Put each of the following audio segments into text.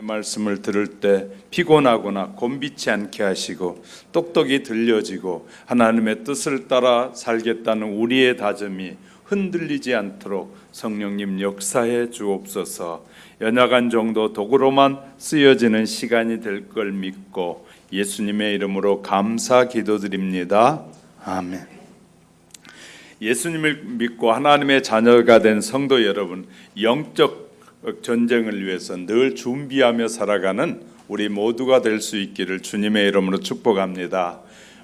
말씀을 들을 때 피곤하거나 곤비치 않게 하시고 똑똑히 들려지고 하나님의 뜻을 따라 살겠다는 우리의 다짐이 흔들리지 않도록 성령님 역사해 주옵소서. 연약한 정도 도구로만 쓰여지는 시간이 될 걸 믿고 예수님의 이름으로 감사 기도드립니다. 아멘. 예수님을 믿고 하나님의 자녀가 된 성도 여러분, 영적 전쟁을 위해서 늘 준비하며 살아가는 우리 모두가 될 수 있기를 주님의 이름으로 축복합니다.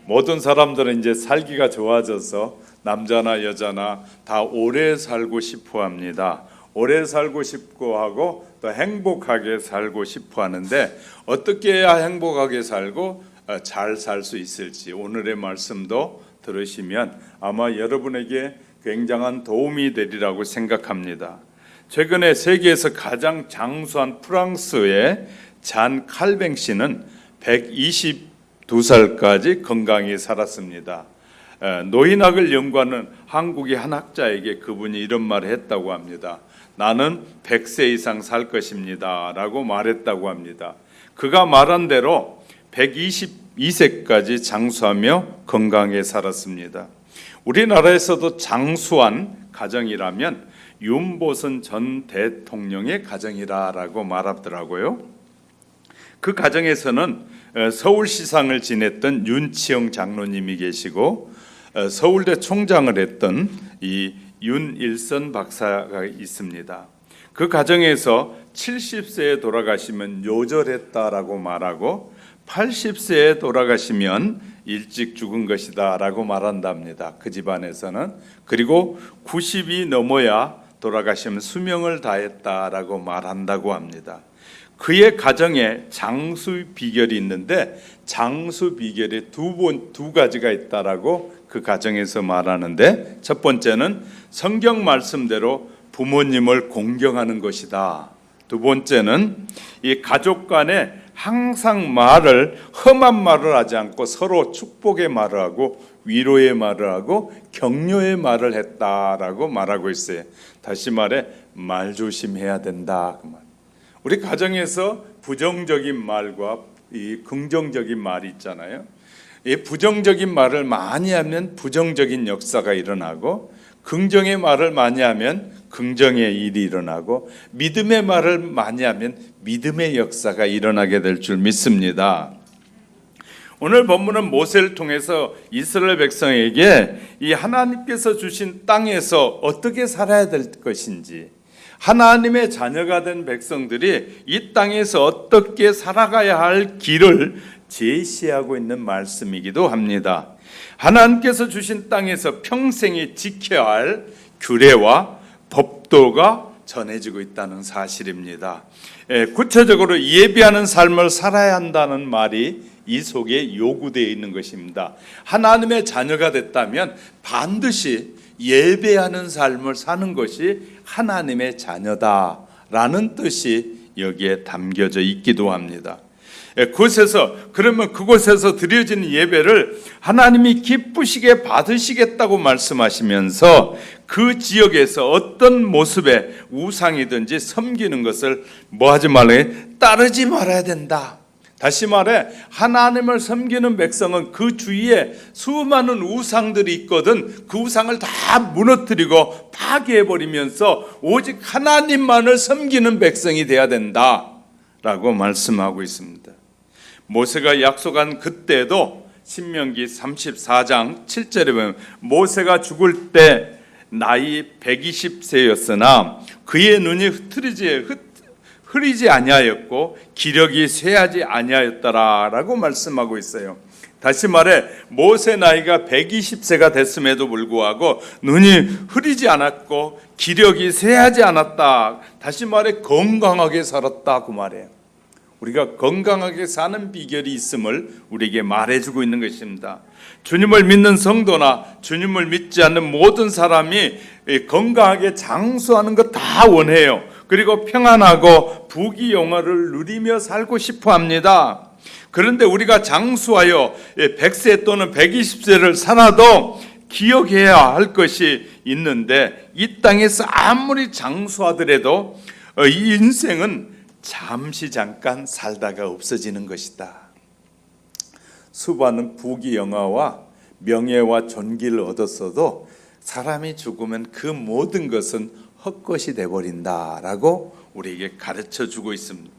모든 사람들은 이제 살기가 좋아져서 남자나 여자나 다 오래 살고 싶어 합니다. 오래 살고 싶고 하고 또 행복하게 살고 싶어 하는데 어떻게 해야 행복하게 살고 잘 살 수 있을지 오늘의 말씀도 들으시면 아마 여러분에게 굉장한 도움이 되리라고 생각합니다. 최근에 세계에서 가장 장수한 프랑스의 잔 칼뱅 씨는 122살까지 건강히 살았습니다. 노인학을 연구하는 한국의 한 학자에게 그분이 이런 말을 했다고 합니다. 나는 100세 이상 살 것입니다 라고 말했다고 합니다. 그가 말한 대로 122세까지 장수하며 건강에 살았습니다. 우리나라에서도 장수한 가정이라면 윤보선 전 대통령의 가정이라고 말하더라고요. 그 가정에서는 서울시장을 지냈던 윤치영 장로님이 계시고 서울대 총장을 했던 이 윤일선 박사가 있습니다. 그 가정에서 70세에 돌아가시면 요절했다라고 말하고 80세에 돌아가시면 일찍 죽은 것이다 라고 말한답니다. 그 집안에서는. 그리고 90이 넘어야 돌아가시면 수명을 다했다라고 말한다고 합니다. 그의 가정에 장수 비결이 있는데 장수 비결이 두 가지가 있다라고 그 가정에서 말하는데 첫 번째는 성경 말씀대로 부모님을 공경하는 것이다. 두 번째는 이 가족 간에 항상 험한 말을 하지 않고 서로 축복의 말을 하고 위로의 말을 하고 격려의 말을 했다라고 말하고 있어요. 다시 말해 말 조심해야 된다. 우리 가정에서 부정적인 말과 이 긍정적인 말이 있잖아요. 이 부정적인 말을 많이 하면 부정적인 역사가 일어나고 긍정의 말을 많이 하면 긍정의 일이 일어나고 믿음의 말을 많이 하면 믿음의 역사가 일어나게 될 줄 믿습니다. 오늘 본문은 모세를 통해서 이스라엘 백성에게 이 하나님께서 주신 땅에서 어떻게 살아야 될 것인지, 하나님의 자녀가 된 백성들이 이 땅에서 어떻게 살아가야 할 길을 제시하고 있는 말씀이기도 합니다. 하나님께서 주신 땅에서 평생에 지켜야 할 규례와 법도가 전해지고 있다는 사실입니다. 구체적으로 예배하는 삶을 살아야 한다는 말이 이 속에 요구되어 있는 것입니다. 하나님의 자녀가 됐다면 반드시 예배하는 삶을 사는 것이 하나님의 자녀다라는 뜻이 여기에 담겨져 있기도 합니다. 그러면 그곳에서 드려지는 예배를 하나님이 기쁘시게 받으시겠다고 말씀하시면서 그 지역에서 어떤 모습의 우상이든지 섬기는 것을 뭐하지 말아야, 따르지 말아야 된다. 다시 말해 하나님을 섬기는 백성은 그 주위에 수많은 우상들이 있거든 그 우상을 다 무너뜨리고 파괴해버리면서 오직 하나님만을 섬기는 백성이 되어야 된다라고 말씀하고 있습니다. 모세가 약속한 그때도 신명기 34장 7절에 보면 모세가 죽을 때 나이 120세였으나 그의 눈이 흐리지 아니하였고 기력이 쇠하지 아니하였더라라고 말씀하고 있어요. 다시 말해 모세 나이가 120세가 됐음에도 불구하고 눈이 흐리지 않았고 기력이 쇠하지 않았다. 다시 말해 건강하게 살았다 그 말이에요. 우리가 건강하게 사는 비결이 있음을 우리에게 말해주고 있는 것입니다. 주님을 믿는 성도나 주님을 믿지 않는 모든 사람이 건강하게 장수하는 거 다 원해요. 그리고 평안하고 부귀영화를 누리며 살고 싶어 합니다. 그런데 우리가 장수하여 100세 또는 120세를 살아도 기억해야 할 것이 있는데 이 땅에서 아무리 장수하더라도 이 인생은 잠시 잠깐 살다가 없어지는 것이다. 수많은 부귀영화와 명예와 존귀를 얻었어도 사람이 죽으면 그 모든 것은 헛것이 돼버린다라고 우리에게 가르쳐주고 있습니다.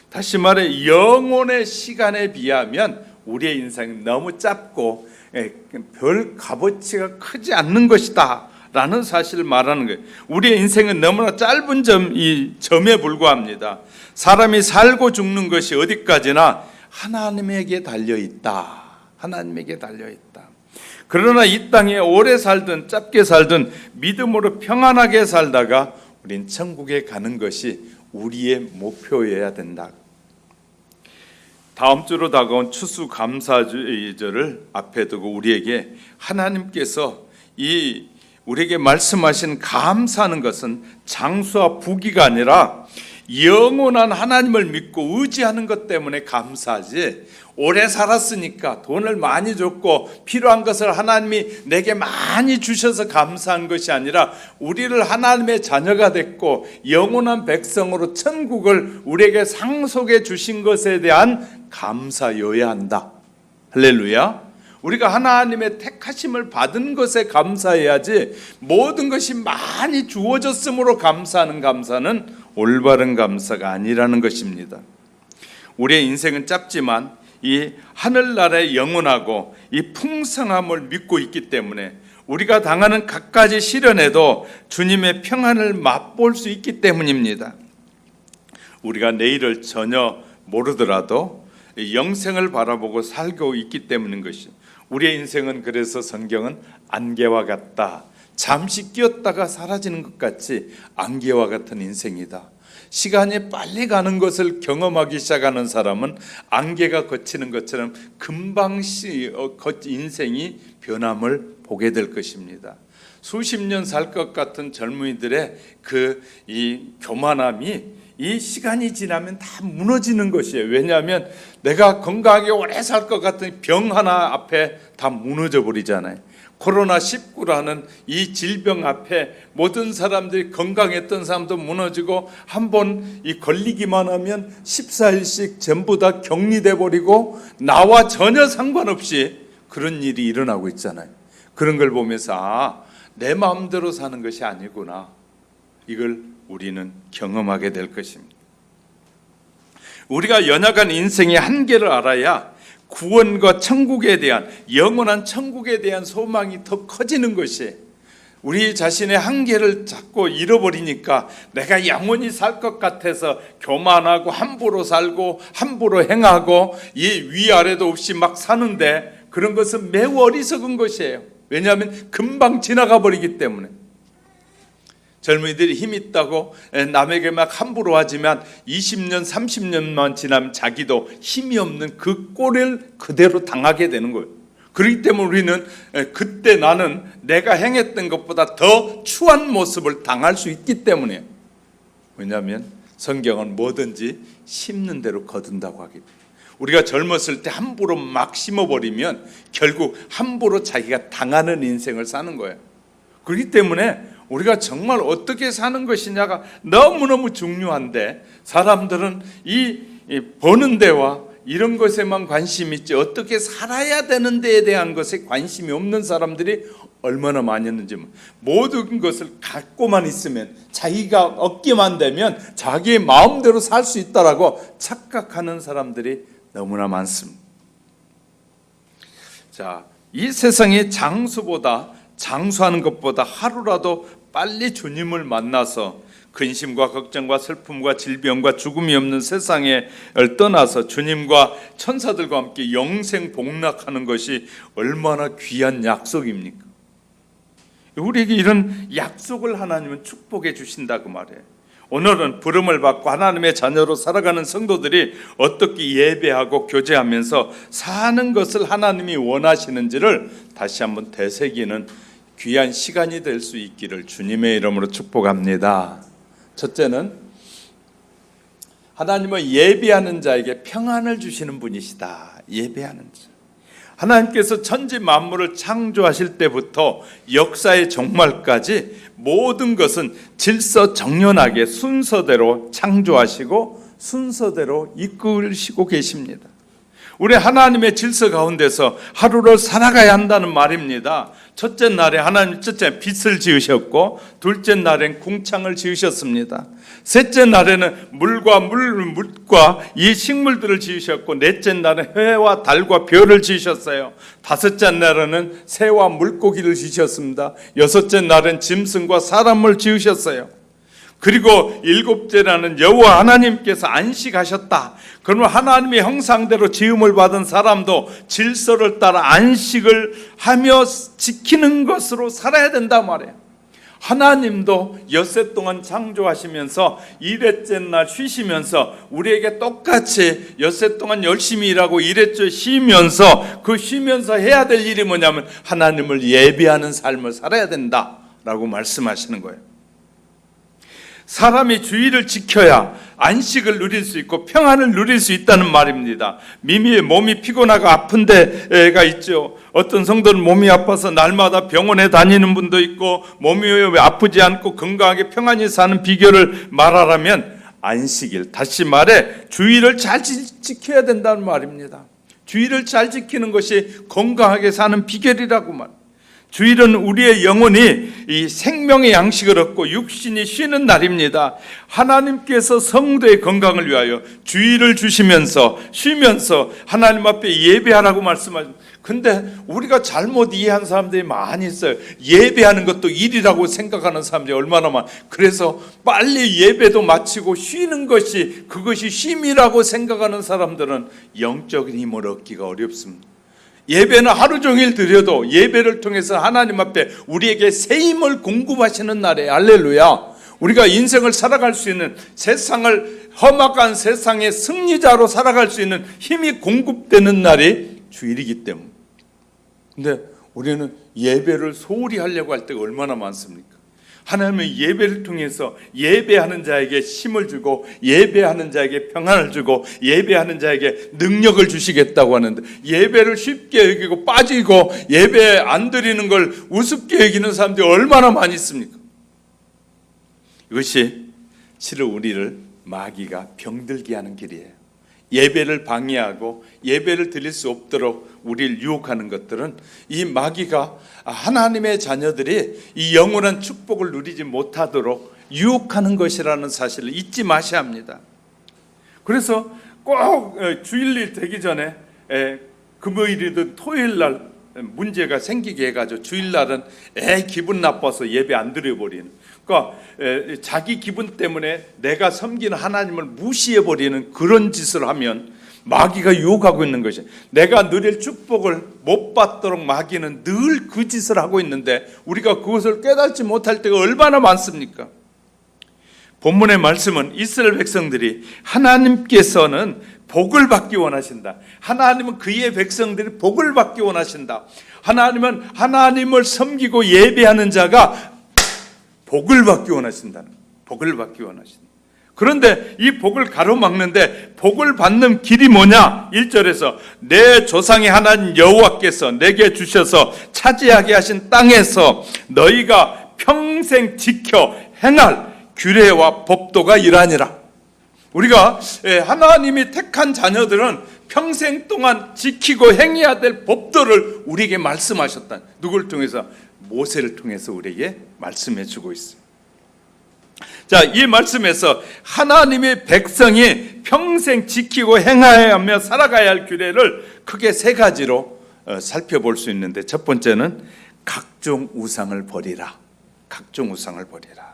다시 말해 영혼의 시간에 비하면 우리의 인생은 너무 짧고 별 값어치가 크지 않는 것이다 라는 사실을 말하는 거예요. 우리의 인생은 너무나 짧은 이 점에 불과합니다. 사람이 살고 죽는 것이 어디까지나 하나님에게 달려있다. 하나님에게 달려있다. 그러나 이 땅에 오래 살든 짧게 살든 믿음으로 평안하게 살다가 우린 천국에 가는 것이 우리의 목표여야 된다. 다음 주로 다가온 추수감사절을 앞에 두고 우리에게 하나님께서 우리에게 말씀하신 감사하는 것은 장수와 부귀가 아니라 영원한 하나님을 믿고 의지하는 것 때문에 감사하지, 오래 살았으니까 돈을 많이 줬고 필요한 것을 하나님이 내게 많이 주셔서 감사한 것이 아니라 우리를 하나님의 자녀가 됐고 영원한 백성으로 천국을 우리에게 상속해 주신 것에 대한 감사여야 한다. 할렐루야. 우리가 하나님의 택하심을 받은 것에 감사해야지 모든 것이 많이 주어졌으므로 감사하는 감사는 올바른 감사가 아니라는 것입니다. 우리의 인생은 짧지만 이 하늘나라의 영원하고 이 풍성함을 믿고 있기 때문에 우리가 당하는 갖가지 시련에도 주님의 평안을 맛볼 수 있기 때문입니다. 우리가 내일을 전혀 모르더라도 영생을 바라보고 살고 있기 때문인 것이, 우리의 인생은 그래서 성경은 안개와 같다. 잠시 끼었다가 사라지는 것 같이 안개와 같은 인생이다. 시간이 빨리 가는 것을 경험하기 시작하는 사람은 안개가 걷히는 것처럼 금방 인생이 변함을 보게 될 것입니다. 수십 년 살 것 같은 젊은이들의 이 교만함이 이 시간이 지나면 다 무너지는 것이에요. 왜냐하면 내가 건강하게 오래 살 것 같은 병 하나 앞에 다 무너져 버리잖아요. 코로나19라는 이 질병 앞에 모든 사람들이, 건강했던 사람도 무너지고 한번 걸리기만 하면 14일씩 전부 다 격리돼 버리고 나와 전혀 상관없이 그런 일이 일어나고 있잖아요. 그런 걸 보면서 내 마음대로 사는 것이 아니구나, 이걸 우리는 경험하게 될 것입니다. 우리가 연약한 인생의 한계를 알아야 구원과 천국에 대한, 영원한 천국에 대한 소망이 더 커지는 것이, 우리 자신의 한계를 자꾸 잃어버리니까 내가 영원히 살 것 같아서 교만하고 함부로 살고 함부로 행하고 이 위아래도 없이 막 사는데, 그런 것은 매우 어리석은 것이에요. 왜냐하면 금방 지나가 버리기 때문에. 젊은이들이 힘 있다고 남에게 막 함부로 하지만 20년 30년만 지나면 자기도 힘이 없는 그 꼴을 그대로 당하게 되는 거예요. 그렇기 때문에 우리는 그때 나는 내가 행했던 것보다 더 추한 모습을 당할 수 있기 때문에. 왜냐하면 성경은 뭐든지 심는 대로 거둔다고 하기 때문에. 우리가 젊었을 때 함부로 막 심어버리면 결국 함부로 자기가 당하는 인생을 사는 거예요. 그렇기 때문에 우리가 정말 어떻게 사는 것이냐가 너무너무 중요한데, 사람들은 이 버는 데와 이런 것에만 관심이 있지 어떻게 살아야 되는 데에 대한 것에 관심이 없는 사람들이 얼마나 많이 있는지. 모든 것을 갖고만 있으면, 자기가 얻기만 되면 자기의 마음대로 살 수 있다라고 착각하는 사람들이 너무나 많습니다. 자, 이 세상의 장수하는 것보다 하루라도 빨리 주님을 만나서 근심과 걱정과 슬픔과 질병과 죽음이 없는 세상에 떠나서 주님과 천사들과 함께 영생 복락하는 것이 얼마나 귀한 약속입니까? 우리에게 이런 약속을 하나님은 축복해 주신다고 말해요. 오늘은 부름을 받고 하나님의 자녀로 살아가는 성도들이 어떻게 예배하고 교제하면서 사는 것을 하나님이 원하시는지를 다시 한번 되새기는 귀한 시간이 될 수 있기를 주님의 이름으로 축복합니다. 첫째는 하나님은 예배하는 자에게 평안을 주시는 분이시다. 예배하는 자. 하나님께서 천지 만물을 창조하실 때부터 역사의 종말까지 모든 것은 질서정연하게 순서대로 창조하시고 순서대로 이끌시고 계십니다. 우리 하나님의 질서 가운데서 하루를 살아가야 한다는 말입니다. 첫째 날에 하나님 첫째 빛을 지으셨고, 둘째 날엔 궁창을 지으셨습니다. 셋째 날에는 물과 이 식물들을 지으셨고, 넷째 날에 해와 달과 별을 지으셨어요. 다섯째 날에는 새와 물고기를 지으셨습니다. 여섯째 날엔 짐승과 사람을 지으셨어요. 그리고 일곱째 날은 여호와 하나님께서 안식하셨다. 그러면 하나님의 형상대로 지음을 받은 사람도 질서를 따라 안식을 하며 지키는 것으로 살아야 된다 말이에요. 하나님도 엿새 동안 창조하시면서 일회째 날 쉬시면서 우리에게 똑같이 엿새 동안 열심히 일하고 일회째 쉬면서 그 쉬면서 해야 될 일이 뭐냐면 하나님을 예배하는 삶을 살아야 된다라고 말씀하시는 거예요. 사람이 주의를 지켜야 안식을 누릴 수 있고 평안을 누릴 수 있다는 말입니다. 몸이 피곤하고 아픈 데가 있죠. 어떤 성도는 몸이 아파서 날마다 병원에 다니는 분도 있고, 몸이 아프지 않고 건강하게 평안히 사는 비결을 말하라면 안식일, 다시 말해 주의를 잘 지켜야 된다는 말입니다. 주의를 잘 지키는 것이 건강하게 사는 비결이라고 말합니다. 주일은 우리의 영혼이 이 생명의 양식을 얻고 육신이 쉬는 날입니다. 하나님께서 성도의 건강을 위하여 주일을 주시면서 쉬면서 하나님 앞에 예배하라고 말씀하십니다. 근데 우리가 잘못 이해한 사람들이 많이 있어요. 예배하는 것도 일이라고 생각하는 사람들이 얼마나 많아. 그래서 빨리 예배도 마치고 쉬는 것이 그것이 쉼이라고 생각하는 사람들은 영적인 힘을 얻기가 어렵습니다. 예배는 하루 종일 드려도 예배를 통해서 하나님 앞에 우리에게 새 힘을 공급하시는 날에 할렐루야. 우리가 인생을 살아갈 수 있는, 세상을 험악한 세상의 승리자로 살아갈 수 있는 힘이 공급되는 날이 주일이기 때문에. 근데 우리는 예배를 소홀히 하려고 할 때가 얼마나 많습니까? 하나님은 예배를 통해서 예배하는 자에게 힘을 주고 예배하는 자에게 평안을 주고 예배하는 자에게 능력을 주시겠다고 하는데, 예배를 쉽게 여기고 빠지고 예배 안 드리는 걸 우습게 여기는 사람들이 얼마나 많이 있습니까? 이것이 실은 우리를 마귀가 병들게 하는 길이에요. 예배를 방해하고 예배를 드릴 수 없도록 우리를 유혹하는 것들은 이 마귀가 하나님의 자녀들이 이 영원한 축복을 누리지 못하도록 유혹하는 것이라는 사실을 잊지 마셔야 합니다. 그래서 꼭 주일일 되기 전에 금요일이든 토요일날 문제가 생기게 해가지고 주일날은 기분 나빠서 예배 안 드려버리는, 그러니까 자기 기분 때문에 내가 섬기는 하나님을 무시해버리는 그런 짓을 하면 마귀가 유혹하고 있는 것이, 내가 누릴 축복을 못 받도록 마귀는 늘 그 짓을 하고 있는데 우리가 그것을 깨닫지 못할 때가 얼마나 많습니까? 본문의 말씀은 이스라엘 백성들이 하나님께서는 복을 받기 원하신다. 하나님은 그의 백성들이 복을 받기 원하신다. 하나님은 하나님을 섬기고 예배하는 자가 복을 받기 원하신다는, 복을 받기 원하신다. 그런데 이 복을 가로막는데 복을 받는 길이 뭐냐? 1절에서 내 조상의 하나님 여호와께서 내게 주셔서 차지하게 하신 땅에서 너희가 평생 지켜 행할 규례와 법도가 이러하니라. 우리가 하나님이 택한 자녀들은 평생 동안 지키고 행해야 될 법도를 우리에게 말씀하셨다. 누구를 통해서? 모세를 통해서 우리에게 말씀해 주고 있어요. 자, 이 말씀에서 하나님의 백성이 평생 지키고 행해야 하며 살아가야 할 규례를 크게 세 가지로 살펴볼 수 있는데, 첫 번째는 각종 우상을 버리라. 각종 우상을 버리라.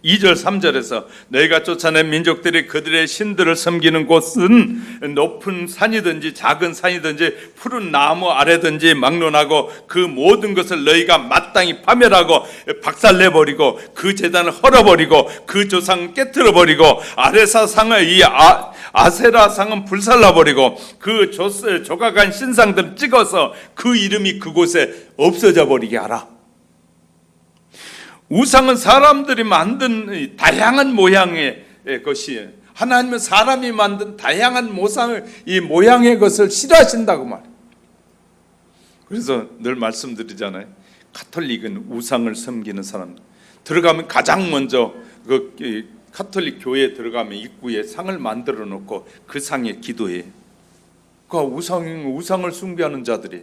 2절 3절에서 너희가 쫓아낸 민족들이 그들의 신들을 섬기는 곳은 높은 산이든지 작은 산이든지 푸른 나무 아래든지 막론하고 그 모든 것을 너희가 마땅히 파멸하고 박살내버리고 그 제단을 헐어버리고 그 조상을 깨트려버리고 아레사상을 아세라상은 불살라버리고 그 조각한 신상들을 찍어서 그 이름이 그곳에 없어져 버리게 하라. 우상은 사람들이 만든 다양한 모양의 것이에요. 하나님은 사람이 만든 다양한 이 모양의 것을 싫어하신다고 말해요. 그래서 늘 말씀드리잖아요. 가톨릭은 우상을 섬기는 사람 들어가면 가장 먼저 가톨릭 교회에 들어가면 입구에 상을 만들어 놓고 그 상에 기도해. 그 우상을 숭배하는 자들이.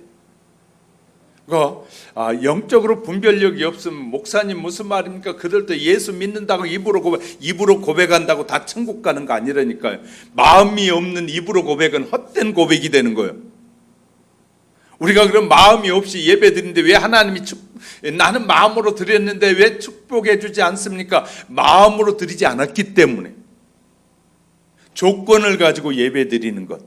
영적으로 분별력이 없으면 목사님 무슨 말입니까? 그들도 예수 믿는다고 입으로 고백한다고 다 천국 가는 거 아니라니까요. 마음이 없는 입으로 고백은 헛된 고백이 되는 거예요. 우리가 그런 마음이 없이 예배 드리는데 왜 하나님이 나는 마음으로 드렸는데 왜 축복해 주지 않습니까? 마음으로 드리지 않았기 때문에. 조건을 가지고 예배 드리는 것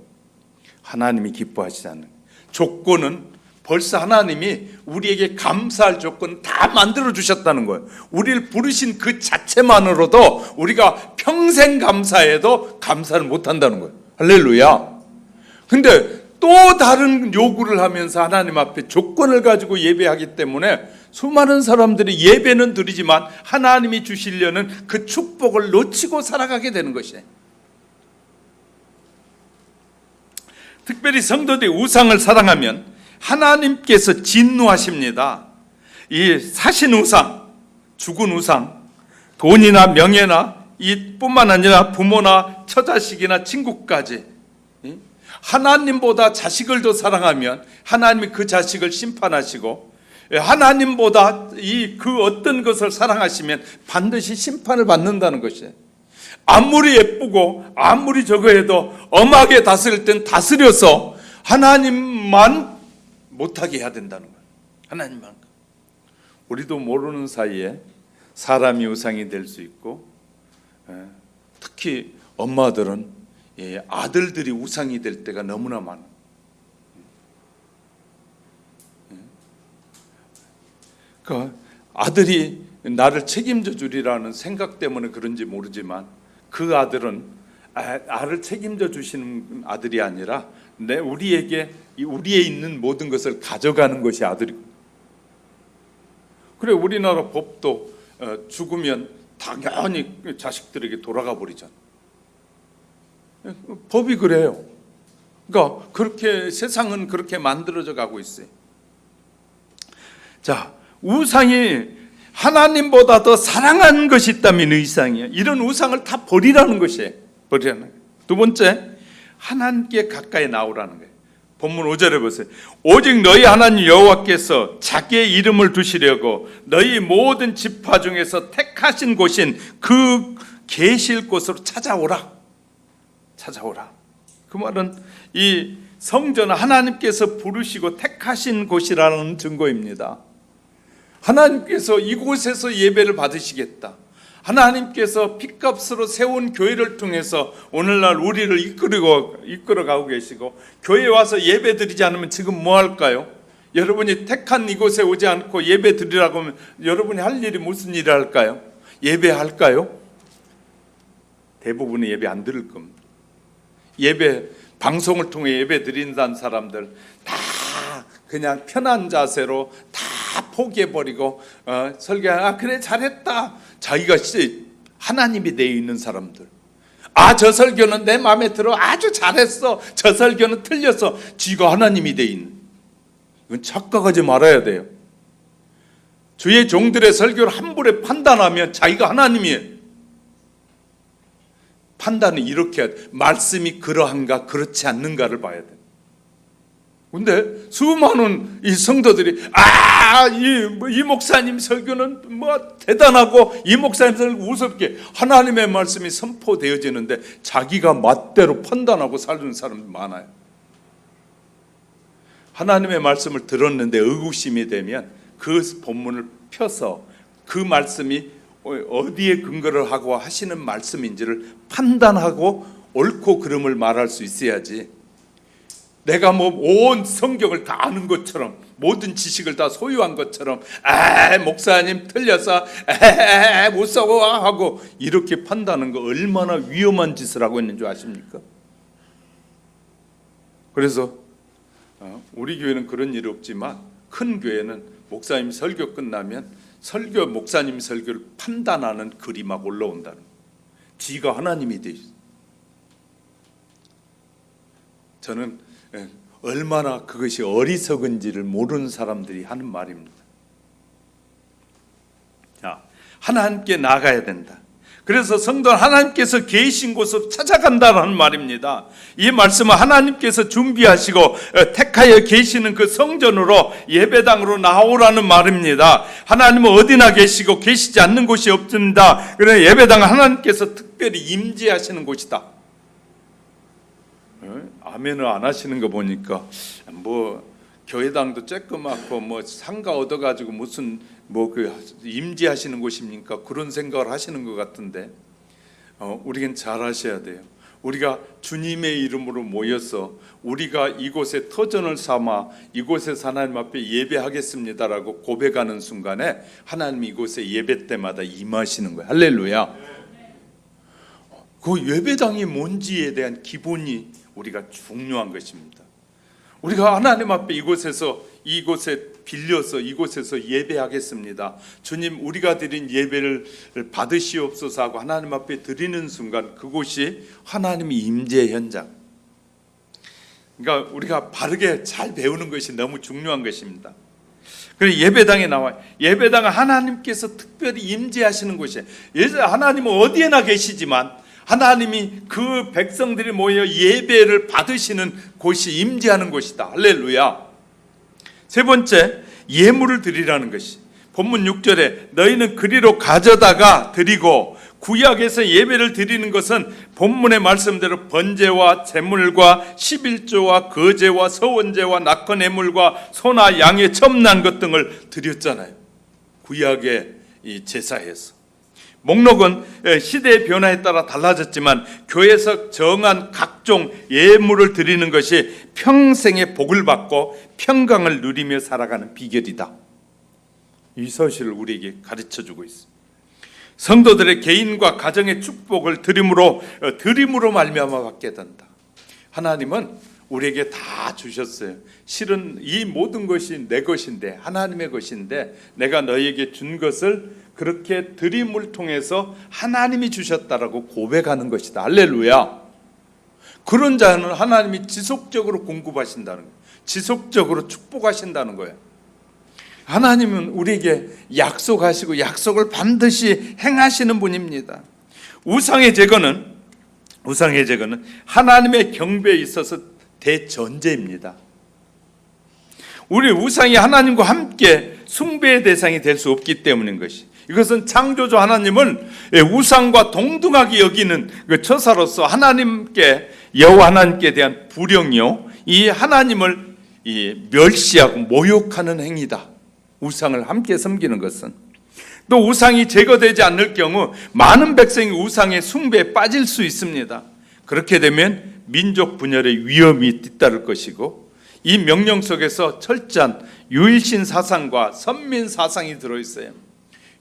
하나님이 기뻐하시지 않는 조건은 벌써 하나님이 우리에게 감사할 조건 다 만들어 주셨다는 거예요. 우리를 부르신 그 자체만으로도 우리가 평생 감사해도 감사를 못 한다는 거예요. 할렐루야. 근데 또 다른 요구를 하면서 하나님 앞에 조건을 가지고 예배하기 때문에 수많은 사람들이 예배는 드리지만 하나님이 주시려는 그 축복을 놓치고 살아가게 되는 것이에요. 특별히 성도들이 우상을 사랑하면 하나님께서 진노하십니다. 이 사신 우상, 죽은 우상, 돈이나 명예나 뿐만 아니라 부모나 처자식이나 친구까지 하나님보다 자식을 더 사랑하면 하나님이 그 자식을 심판하시고 하나님보다 그 어떤 것을 사랑하시면 반드시 심판을 받는다는 것이에요. 아무리 예쁘고 아무리 저거 해도 엄하게 다스릴 땐 다스려서 하나님만 못하게 해야 된다는 거예요. 하나님만. 우리도 모르는 사이에 사람이 우상이 될 수 있고 특히 엄마들은 아들들이 우상이 될 때가 너무나 많아요. 그러니까 아들이 나를 책임져 주리라는 생각 때문에 그런지 모르지만 그 아들은 나를 책임져 주시는 아들이 아니라 우리에 있는 모든 것을 가져가는 것이 아들이고. 그래 우리나라 법도 죽으면 당연히 자식들에게 돌아가 버리잖아. 법이 그래요. 그러니까 그렇게 세상은 그렇게 만들어져 가고 있어요. 자, 우상이 하나님보다 더 사랑하는 것이 있다면 우상이에요. 이런 우상을 다 버리라는 것이에요. 버리라는 거예요. 두 번째, 하나님께 가까이 나오라는 거예요. 본문 5절에 보세요. 오직 너희 하나님 여호와께서 자기의 이름을 두시려고 너희 모든 지파 중에서 택하신 곳인 그 계실 곳으로 찾아오라. 그 말은 이 성전은 하나님께서 부르시고 택하신 곳이라는 증거입니다. 하나님께서 이곳에서 예배를 받으시겠다. 하나님께서 핏값으로 세운 교회를 통해서 오늘날 우리를 이끌어가고 계시고, 교회에 와서 예배 드리지 않으면 지금 뭐 할까요? 여러분이 택한 이곳에 오지 않고 예배 드리라고 하면 여러분이 할 일이 무슨 일을 할까요? 예배할까요? 대부분의 예배 안 드릴 겁니다. 예배 방송을 통해 예배 드린다는 사람들 다 그냥 편한 자세로 다 포기해버리고 설교 그래 잘했다. 자기가 하나님이 내어 있는 사람들. 저 설교는 내 마음에 들어 아주 잘했어. 저 설교는 틀렸어. 지가 하나님이 되어 있는. 이건 착각하지 말아야 돼요. 주의 종들의 설교를 함부로 판단하면 자기가 하나님이에요. 판단은 이렇게 해야 돼. 말씀이 그러한가 그렇지 않는가를 봐야 돼. 근데 수많은 이 성도들이 이 목사님 설교는 뭐 대단하고 이 목사님 설교 우습게 하나님의 말씀이 선포되어지는데 자기가 멋대로 판단하고 사는 사람이 많아요. 하나님의 말씀을 들었는데 의구심이 되면 그 본문을 펴서 그 말씀이 어디에 근거를 하고 하시는 말씀인지를 판단하고 옳고 그름을 말할 수 있어야지, 내가 온 성경을 다 아는 것처럼 모든 지식을 다 소유한 것처럼 목사님 틀려서 못 사고 하고 이렇게 판단하는 거 얼마나 위험한 짓을 하고 있는 줄 아십니까? 그래서 우리 교회는 그런 일이 없지만 큰 교회는 목사님 설교 끝나면 목사님 설교를 판단하는 글이 막 올라온다는 거예요. 지가 하나님이 돼 있어요. 저는 얼마나 그것이 어리석은지를 모르는 사람들이 하는 말입니다. 자, 하나님께 나가야 된다. 그래서 성도는 하나님께서 계신 곳으로 찾아간다는 말입니다. 이 말씀은 하나님께서 준비하시고 택하여 계시는 그 성전으로 예배당으로 나오라는 말입니다. 하나님은 어디나 계시고 계시지 않는 곳이 없습니다. 그러나 예배당은 하나님께서 특별히 임재하시는 곳이다. 아멘을 안 하시는 거 보니까 뭐 교회당도 쬐끄맣고 뭐 상가 얻어가지고 무슨 그 임재하시는 곳입니까? 그런 생각을 하시는 것 같은데 우리는 잘 하셔야 돼요. 우리가 주님의 이름으로 모여서 우리가 이곳에 터전을 삼아 이곳에서 하나님 앞에 예배하겠습니다라고 고백하는 순간에 하나님이 이곳에 예배 때마다 임하시는 거예요. 할렐루야. 그 예배당이 뭔지에 대한 기본이 우리가 중요한 것입니다. 우리가 하나님 앞에 이곳에 빌려서 이곳에서 예배하겠습니다. 주님, 우리가 드린 예배를 받으시옵소서 하고 하나님 앞에 드리는 순간 그곳이 하나님의 임재 현장. 그러니까 우리가 바르게 잘 배우는 것이 너무 중요한 것입니다. 그래서 예배당에 나와요. 예배당은 하나님께서 특별히 임재하시는 곳이에요. 하나님은 어디에나 계시지만 하나님이 그 백성들이 모여 예배를 받으시는 곳이 임재하는 곳이다. 할렐루야. 세 번째, 예물을 드리라는 것이 본문 6절에 너희는 그리로 가져다가 드리고, 구약에서 예배를 드리는 것은 본문의 말씀대로 번제와 제물과 11조와 거제와 서원제와 낙헌예물과 소나 양의 첨난 것 등을 드렸잖아요. 구약의 이 제사에서. 목록은 시대의 변화에 따라 달라졌지만 교회에서 정한 각종 예물을 드리는 것이 평생의 복을 받고 평강을 누리며 살아가는 비결이다. 이 사실을 우리에게 가르쳐주고 있습니다. 성도들의 개인과 가정의 축복을 드림으로 말미암아 받게 된다. 하나님은 우리에게 다 주셨어요. 실은 이 모든 것이 내 것인데, 하나님의 것인데 내가 너희에게 준 것을 그렇게 드림을 통해서 하나님이 주셨다라고 고백하는 것이다. 할렐루야. 그런 자는 하나님이 지속적으로 공급하신다는 거예요. 지속적으로 축복하신다는 거예요. 하나님은 우리에게 약속하시고 약속을 반드시 행하시는 분입니다. 우상의 제거는 하나님의 경배에 있어서 대전제입니다. 우리 우상이 하나님과 함께 숭배의 대상이 될 수 없기 때문인 것이, 이것은 창조주 하나님을 우상과 동등하게 여기는 그 처사로서 하나님께, 여호와 하나님께 대한 불용이요, 이 하나님을 멸시하고 모욕하는 행위다. 우상을 함께 섬기는 것은. 또 우상이 제거되지 않을 경우 많은 백성이 우상의 숭배에 빠질 수 있습니다. 그렇게 되면 민족 분열의 위험이 뒤따를 것이고, 이 명령 속에서 철저한 유일신 사상과 선민 사상이 들어있어요.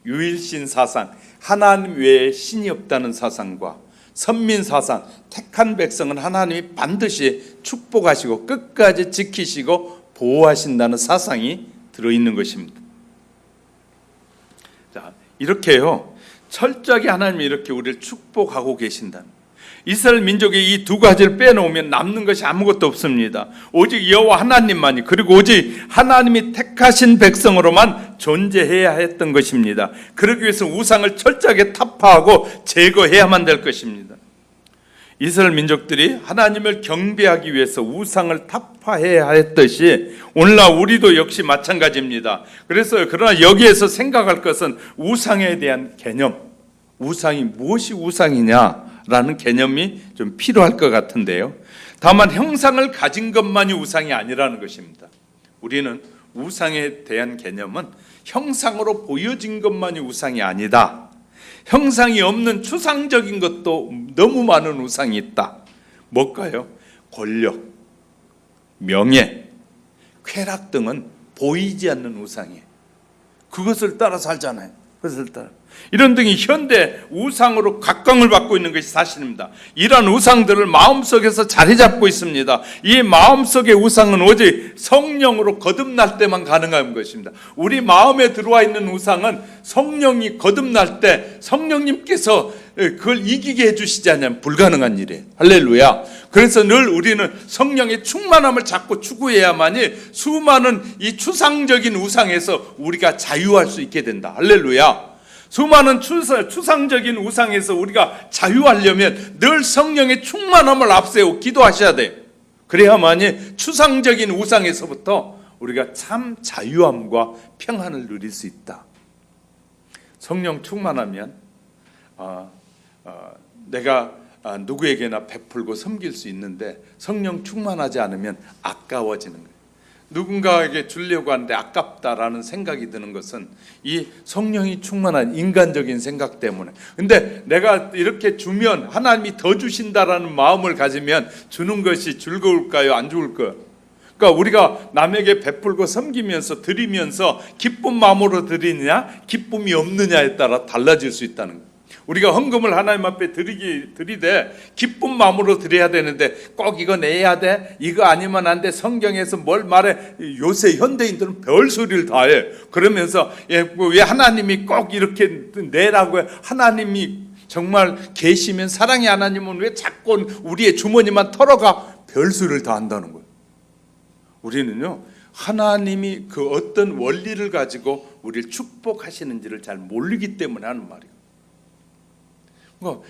유일신 사상, 하나님 외에 신이 없다는 사상과 선민 사상, 택한 백성은 하나님이 반드시 축복하시고 끝까지 지키시고 보호하신다는 사상이 들어있는 것입니다. 자, 이렇게요, 철저하게 하나님이 이렇게 우리를 축복하고 계신다는, 이스라엘 민족의 이 두 가지를 빼놓으면 남는 것이 아무것도 없습니다. 오직 여호와 하나님만이, 그리고 오직 하나님이 택하신 백성으로만 존재해야 했던 것입니다. 그러기 위해서 우상을 철저하게 타파하고 제거해야만 될 것입니다. 이스라엘 민족들이 하나님을 경배하기 위해서 우상을 타파해야 했듯이 오늘날 우리도 역시 마찬가지입니다. 그러나 여기에서 생각할 것은 우상에 대한 개념, 우상이 무엇이 우상이냐라는 개념이 좀 필요할 것 같은데요. 다만 형상을 가진 것만이 우상이 아니라는 것입니다. 우리는 우상에 대한 개념은 형상으로 보여진 것만이 우상이 아니다. 형상이 없는 추상적인 것도 너무 많은 우상이 있다. 뭘까요? 권력, 명예, 쾌락 등은 보이지 않는 우상이에요. 그것을 따라 살잖아요. 그것을 따라. 이런 등이 현대 우상으로 각광을 받고 있는 것이 사실입니다. 이러한 우상들을 마음속에서 자리 잡고 있습니다. 이 마음속의 우상은 오직 성령으로 거듭날 때만 가능한 것입니다. 우리 마음에 들어와 있는 우상은 성령이 거듭날 때 성령님께서 그걸 이기게 해주시지 않으면 불가능한 일이에요. 할렐루야. 그래서 늘 우리는 성령의 충만함을 자꾸 추구해야만이 수많은 이 추상적인 우상에서 우리가 자유할 수 있게 된다. 할렐루야. 수많은 추상적인 우상에서 우리가 자유하려면 늘 성령의 충만함을 앞세우고 기도하셔야 돼요. 그래야만이 추상적인 우상에서부터 우리가 참 자유함과 평안을 누릴 수 있다. 성령 충만하면 내가 누구에게나 베풀고 섬길 수 있는데, 성령 충만하지 않으면 아까워지는 거예요. 누군가에게 주려고 하는데 아깝다라는 생각이 드는 것은 이 성령이 충만한 인간적인 생각 때문에. 근데 내가 이렇게 주면 하나님이 더 주신다라는 마음을 가지면 주는 것이 즐거울까요? 안 좋을까요? 그러니까 우리가 남에게 베풀고 섬기면서 드리면서 기쁜 마음으로 드리느냐 기쁨이 없느냐에 따라 달라질 수 있다는 거예요. 우리가 헌금을 하나님 앞에 드리되 기쁜 마음으로 드려야 되는데 꼭 이거 내야 돼, 이거 아니면 안 돼, 성경에서 뭘 말해, 요새 현대인들은 별소리를 다 해. 그러면서 왜 하나님이 꼭 이렇게 내라고 해. 하나님이 정말 계시면, 사랑의 하나님은 왜 자꾸 우리의 주머니만 털어가, 별소리를 다 한다는 거예요. 우리는요, 하나님이 그 어떤 원리를 가지고 우리를 축복하시는지를 잘 모르기 때문에 하는 말이에요.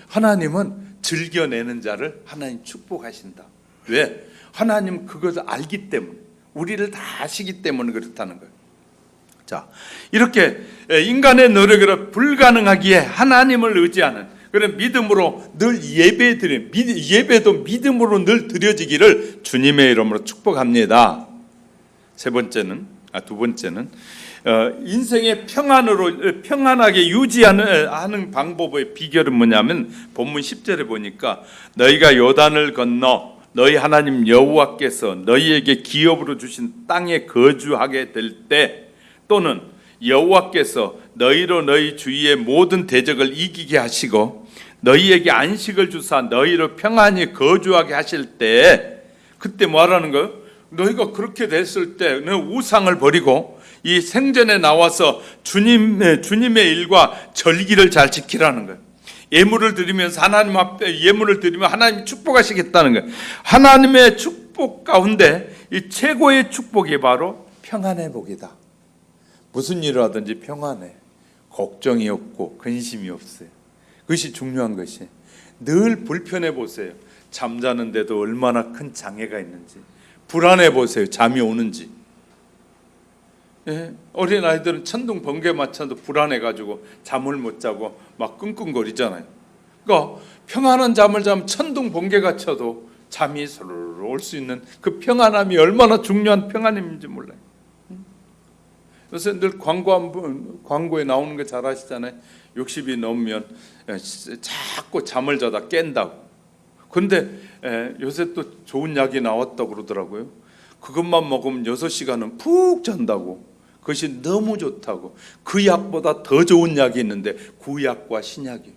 하나님은 즐겨내는 자를 하나님 축복하신다. 왜? 하나님 그것을 알기 때문에, 우리를 다 아시기 때문에 그렇다는 거예요. 자, 이렇게 인간의 노력으로 불가능하기에 하나님을 의지하는 그런 믿음으로 늘 예배드림, 예배도 믿음으로 늘 드려지기를 주님의 이름으로 축복합니다. 두 번째는 인생의 평안하게 유지하는 방법의 비결은 뭐냐면, 본문 10절에 보니까 너희가 요단을 건너 너희 하나님 여호와께서 너희에게 기업으로 주신 땅에 거주하게 될 때, 또는 여호와께서 너희로 너희 주위의 모든 대적을 이기게 하시고 너희에게 안식을 주사 너희로 평안히 거주하게 하실 때, 그때 뭐 하라는 거예요? 너희가 그렇게 됐을 때 우상을 버리고 이 생전에 나와서 주님의 일과 절기를 잘 지키라는 거예요. 예물을 드리면서 하나님 앞에 예물을 드리면 하나님이 축복하시겠다는 거예요. 하나님의 축복 가운데 이 최고의 축복이 바로 평안의 복이다. 무슨 일을 하든지 평안해. 걱정이 없고 근심이 없어요. 그것이 중요한 것이. 늘 불편해 보세요. 잠자는데도 얼마나 큰 장애가 있는지. 불안해 보세요. 잠이 오는지. 어린 아이들은 천둥 번개 맞춰도 불안해가지고 잠을 못 자고 막 끙끙거리잖아요. 그러니까 평안한 잠을 자면 천둥 번개가 쳐도 잠이 서로 올 수 있는 그 평안함이 얼마나 중요한 평안임인지 몰라요. 요새 늘 광고에 나오는 거 잘 아시잖아요. 60이 넘으면 자꾸 잠을 자다 깬다고. 근데 요새 또 좋은 약이 나왔다고 그러더라고요. 그것만 먹으면 6시간은 푹 잔다고. 그것이 너무 좋다고. 그 약보다 더 좋은 약이 있는데 구약과 신약이.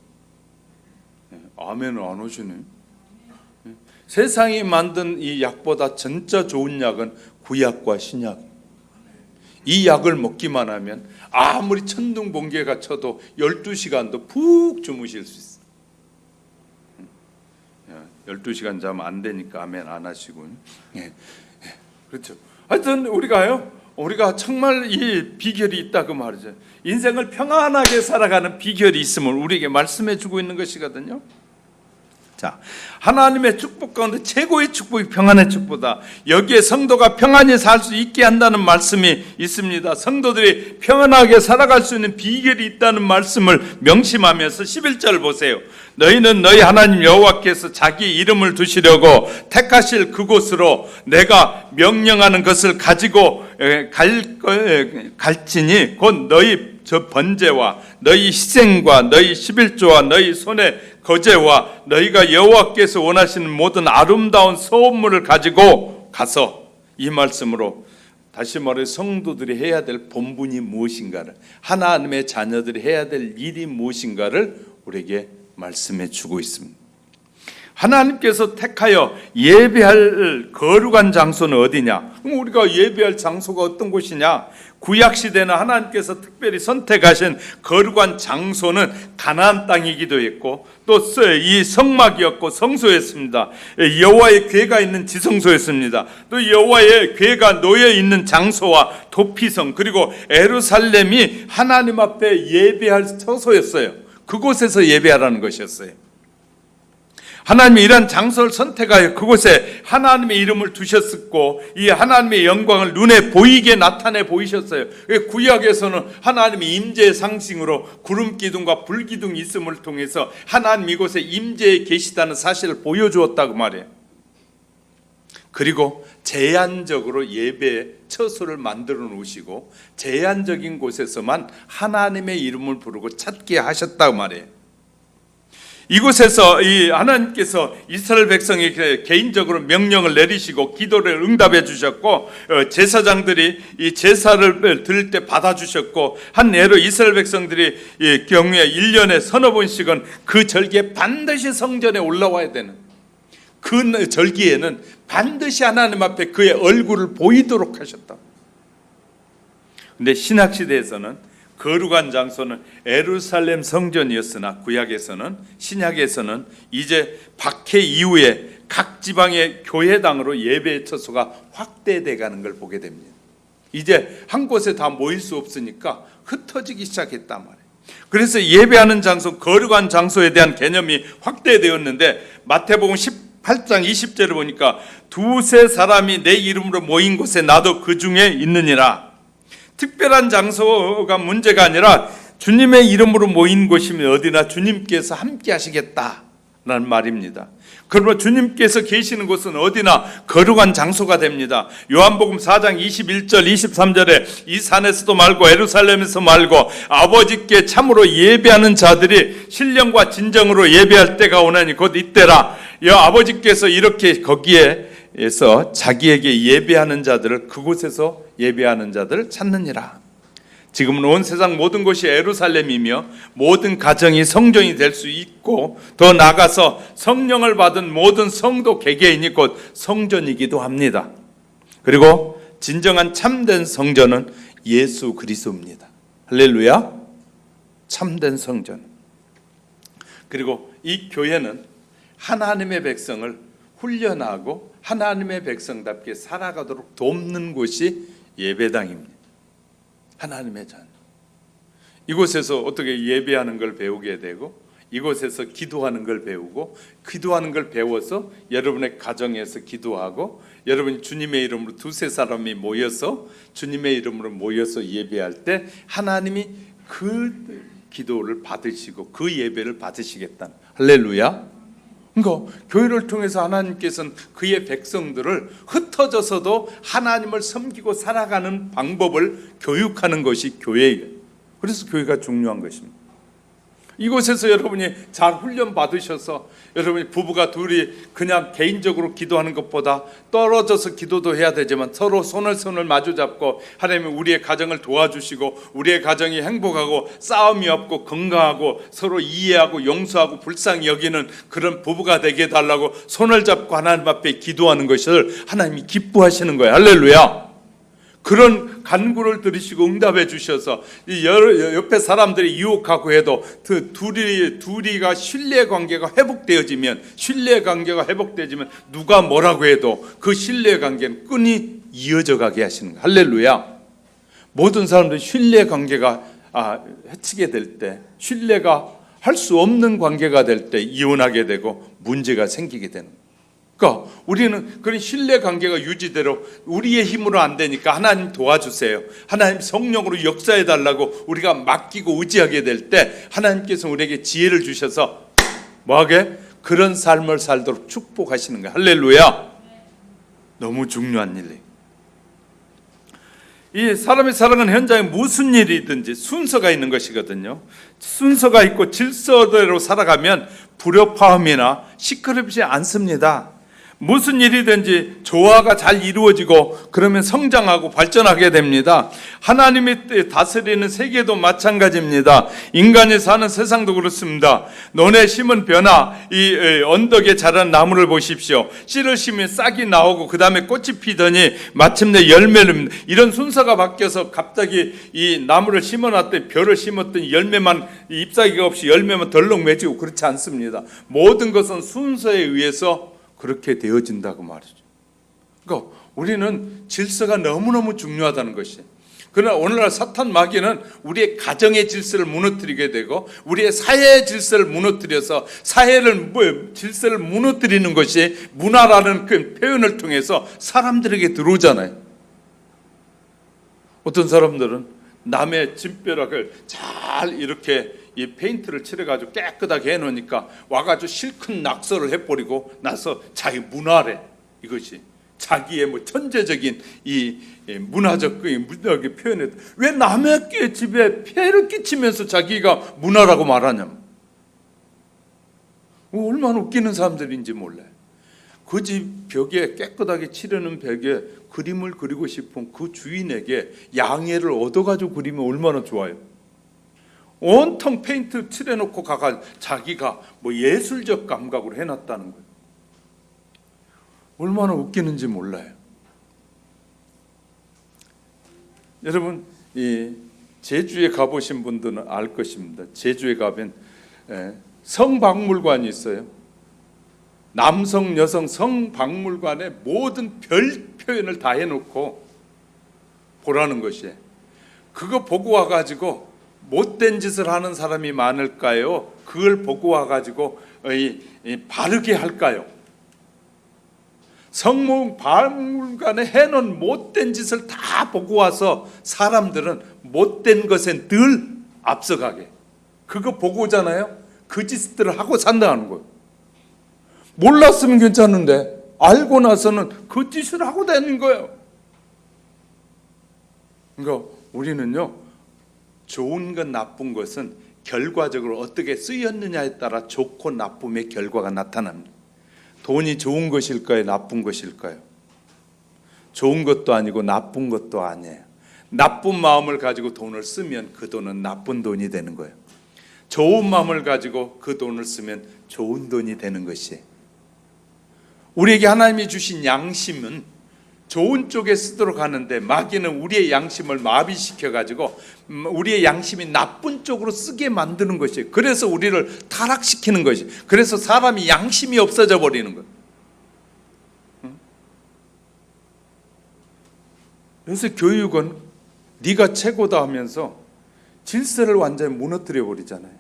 아멘은 안 오시네요. 세상이 만든 이 약보다 진짜 좋은 약은 구약과 신약. 이 약을 먹기만 하면 아무리 천둥 번개가 쳐도 12시간도 푹 주무실 수 있어요. 12시간 자면 안 되니까 아멘 안 하시고. 그렇죠. 하여튼 우리가 정말 이 비결이 있다고 말이죠. 인생을 평안하게 살아가는 비결이 있음을 우리에게 말씀해 주고 있는 것이거든요. 자, 하나님의 축복 가운데 최고의 축복이 평안의 축복이다. 여기에 성도가 평안히 살 수 있게 한다는 말씀이 있습니다. 성도들이 평안하게 살아갈 수 있는 비결이 있다는 말씀을 명심하면서 11절 보세요. 너희는 너희 하나님 여호와께서 자기 이름을 두시려고 택하실 그곳으로 내가 명령하는 것을 가지고 갈지니 곧 너희 저 번제와 너희 희생과 너희 11조와 너희 손의 거제와 너희가 여호와께서 원하시는 모든 아름다운 소원물을 가지고 가서, 이 말씀으로 다시 말해 성도들이 해야 될 본분이 무엇인가를, 하나님의 자녀들이 해야 될 일이 무엇인가를 우리에게 말씀해 주고 있습니다. 하나님께서 택하여 예배할 거룩한 장소는 어디냐? 그럼 우리가 예배할 장소가 어떤 곳이냐? 구약 시대는 하나님께서 특별히 선택하신 거룩한 장소는 가나안 땅이기도 했고 또 이 성막이었고 성소였습니다. 여호와의 궤가 있는 지성소였습니다. 또 여호와의 궤가 놓여 있는 장소와 도피성 그리고 예루살렘이 하나님 앞에 예배할 처소였어요. 그곳에서 예배하라는 것이었어요. 하나님이 이러한 장소를 선택하여 그곳에 하나님의 이름을 두셨었고 이 하나님의 영광을 눈에 보이게 나타내 보이셨어요. 구약에서는 하나님의 임재의 상징으로 구름 기둥과 불 기둥이 있음을 통해서 하나님 이곳에 임재에 계시다는 사실을 보여주었다고 말해요. 그리고 제한적으로 예배의 처소를 만들어 놓으시고 제한적인 곳에서만 하나님의 이름을 부르고 찾게 하셨다고 말해요. 이곳에서 이 하나님께서 이스라엘 백성에게 개인적으로 명령을 내리시고 기도를 응답해 주셨고 제사장들이 이 제사를 드릴 때 받아주셨고 한 예로 이스라엘 백성들이 이 경우에 1년에 서너 번씩은 그 절기에 반드시 성전에 올라와야 되는 그 절기에는 반드시 하나님 앞에 그의 얼굴을 보이도록 하셨다. 근데 신약시대에서는 거룩한 장소는 예루살렘 성전이었으나 구약에서는 신약에서는 이제 박해 이후에 각 지방의 교회당으로 예배의 처소가 확대돼 가는 걸 보게 됩니다. 이제 한 곳에 다 모일 수 없으니까 흩어지기 시작했단 말이에요. 그래서 예배하는 장소, 거룩한 장소에 대한 개념이 확대되었는데 마태복음 18장 20절을 보니까 두세 사람이 내 이름으로 모인 곳에 나도 그 중에 있느니라. 특별한 장소가 문제가 아니라 주님의 이름으로 모인 곳이면 어디나 주님께서 함께 하시겠다라는 말입니다. 그러면 주님께서 계시는 곳은 어디나 거룩한 장소가 됩니다. 요한복음 4장 21절 23절에 이 산에서도 말고 예루살렘에서 말고 아버지께 참으로 예배하는 자들이 신령과 진정으로 예배할 때가 오나니 곧 이때라. 아버지께서 이렇게 거기에서 자기에게 예배하는 자들을 그곳에서 예배하는 자들을 찾느니라. 지금은 온 세상 모든 곳이 예루살렘이며 모든 가정이 성전이 될 수 있고 더 나아가서 성령을 받은 모든 성도 개개인이 곧 성전이기도 합니다. 그리고 진정한 참된 성전은 예수 그리스도입니다. 할렐루야. 참된 성전. 그리고 이 교회는 하나님의 백성을 훈련하고 하나님의 백성답게 살아가도록 돕는 곳이 예배당입니다. 하나님의 자녀. 이곳에서 어떻게 예배하는 걸 배우게 되고 이곳에서 기도하는 걸 배우고 기도하는 걸 배워서 여러분의 가정에서 기도하고 여러분이 주님의 이름으로 두세 사람이 모여서 주님의 이름으로 모여서 예배할 때 하나님이 그 기도를 받으시고 그 예배를 받으시겠다는 할렐루야. 그러니까 교회를 통해서 하나님께서는 그의 백성들을 흩어져서도 하나님을 섬기고 살아가는 방법을 교육하는 것이 교회예요. 그래서 교회가 중요한 것입니다. 이곳에서 여러분이 잘 훈련 받으셔서 여러분이 부부가 둘이 그냥 개인적으로 기도하는 것보다 떨어져서 기도도 해야 되지만 서로 손을 마주 잡고 하나님이 우리의 가정을 도와주시고 우리의 가정이 행복하고 싸움이 없고 건강하고 서로 이해하고 용서하고 불쌍히 여기는 그런 부부가 되게 해달라고 손을 잡고 하나님 앞에 기도하는 것을 하나님이 기뻐하시는 거예요. 할렐루야. 그런 간구를 들으시고 응답해 주셔서 옆에 사람들이 유혹하고 해도 그 둘이가 신뢰 관계가 회복되어지면 누가 뭐라고 해도 그 신뢰 관계는 끈이 이어져 가게 하시는 거예요. 할렐루야. 모든 사람들이 신뢰 관계가 해치게 될 때 신뢰가 할 수 없는 관계가 될 때 이혼하게 되고 문제가 생기게 되는 거예요. 그러니까 우리는 그런 신뢰 관계가 유지대로 우리의 힘으로 안 되니까 하나님 도와주세요. 하나님 성령으로 역사해 달라고 우리가 맡기고 의지하게 될 때 하나님께서 우리에게 지혜를 주셔서 뭐하게? 그런 삶을 살도록 축복하시는 거예요. 할렐루야. 너무 중요한 일이에요. 이 사람이 살아가는 현장에 무슨 일이든지 순서가 있는 것이거든요. 순서가 있고 질서대로 살아가면 불협화음이나 시끄럽지 않습니다. 무슨 일이든지 조화가 잘 이루어지고 그러면 성장하고 발전하게 됩니다. 하나님이 다스리는 세계도 마찬가지입니다. 인간이 사는 세상도 그렇습니다. 논에 심은 벼나 이 언덕에 자란 나무를 보십시오. 씨를 심으면 싹이 나오고 그 다음에 꽃이 피더니 마침내 열매를, 이런 순서가 바뀌어서 갑자기 이 나무를 심어놨더니 벼를 심었더니 열매만, 잎사귀가 없이 열매만 덜렁 맺히고 그렇지 않습니다. 모든 것은 순서에 의해서 그렇게 되어진다고 말이죠. 그러니까 우리는 질서가 너무너무 중요하다는 것이. 그러나 오늘날 사탄 마귀는 우리의 가정의 질서를 무너뜨리게 되고 우리의 사회의 질서를 무너뜨려서 질서를 무너뜨리는 것이 문화라는 그 표현을 통해서 사람들에게 들어오잖아요. 어떤 사람들은 남의 집벼락을 잘 이렇게 이 페인트를 칠해가지고 깨끗하게 해놓으니까 와가지고 실컷 낙서를 해버리고 나서 자기 문화래, 이것이 자기의 뭐 천재적인 이 문화적 표현에 왜 남의 집에 폐를 끼치면서 자기가 문화라고 말하냐. 얼마나 웃기는 사람들인지 몰라요. 그 집 벽에 깨끗하게 칠해놓은 벽에 그림을 그리고 싶은 그 주인에게 양해를 얻어가지고 그리면 얼마나 좋아요. 온통 페인트 칠해놓고 가가 자기가 뭐 예술적 감각으로 해놨다는 거예요. 얼마나 웃기는지 몰라요. 여러분, 이 제주에 가보신 분들은 알 것입니다. 제주에 가면 성박물관이 있어요. 남성, 여성 성박물관에 모든 별 표현을 다 해놓고 보라는 것이에요. 그거 보고 와가지고 못된 짓을 하는 사람이 많을까요? 그걸 보고 와가지고 바르게 할까요? 성박물관에 해놓은 못된 짓을 다 보고 와서 사람들은 못된 것에 늘 앞서가게, 그거 보고 오잖아요. 그 짓들을 하고 산다는 거예요. 몰랐으면 괜찮은데 알고 나서는 그 짓을 하고 다니는 거예요. 그러니까 우리는요, 좋은 것 나쁜 것은 결과적으로 어떻게 쓰였느냐에 따라 좋고 나쁨의 결과가 나타납니다. 돈이 좋은 것일까요? 나쁜 것일까요? 좋은 것도 아니고 나쁜 것도 아니에요. 나쁜 마음을 가지고 돈을 쓰면 그 돈은 나쁜 돈이 되는 거예요. 좋은 마음을 가지고 그 돈을 쓰면 좋은 돈이 되는 것이에요. 우리에게 하나님이 주신 양심은 좋은 쪽에 쓰도록 하는데 마귀는 우리의 양심을 마비시켜가지고 우리의 양심이 나쁜 쪽으로 쓰게 만드는 것이에요. 그래서 우리를 타락시키는 것이에요. 그래서 사람이 양심이 없어져 버리는 거예요. 그래서 교육은 네가 최고다 하면서 질서를 완전히 무너뜨려 버리잖아요.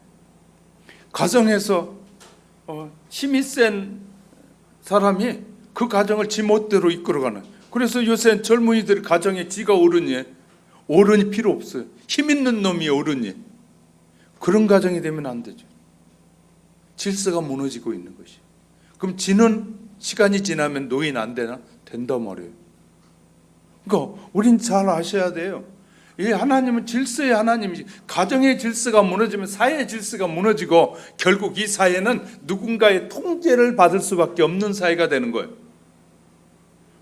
가정에서 힘이 센 사람이 그 가정을 지 멋대로 이끌어가는. 그래서 요새 젊은이들 가정에 지가 어른이 필요 없어요. 힘 있는 놈이 어른이. 그런 가정이 되면 안 되죠. 질서가 무너지고 있는 것이. 그럼 시간이 지나면 노인 안 되나? 된단 말이에요. 그러니까 우린 잘 아셔야 돼요. 이 하나님은 질서의 하나님이지. 가정의 질서가 무너지면 사회의 질서가 무너지고 결국 이 사회는 누군가의 통제를 받을 수밖에 없는 사회가 되는 거예요.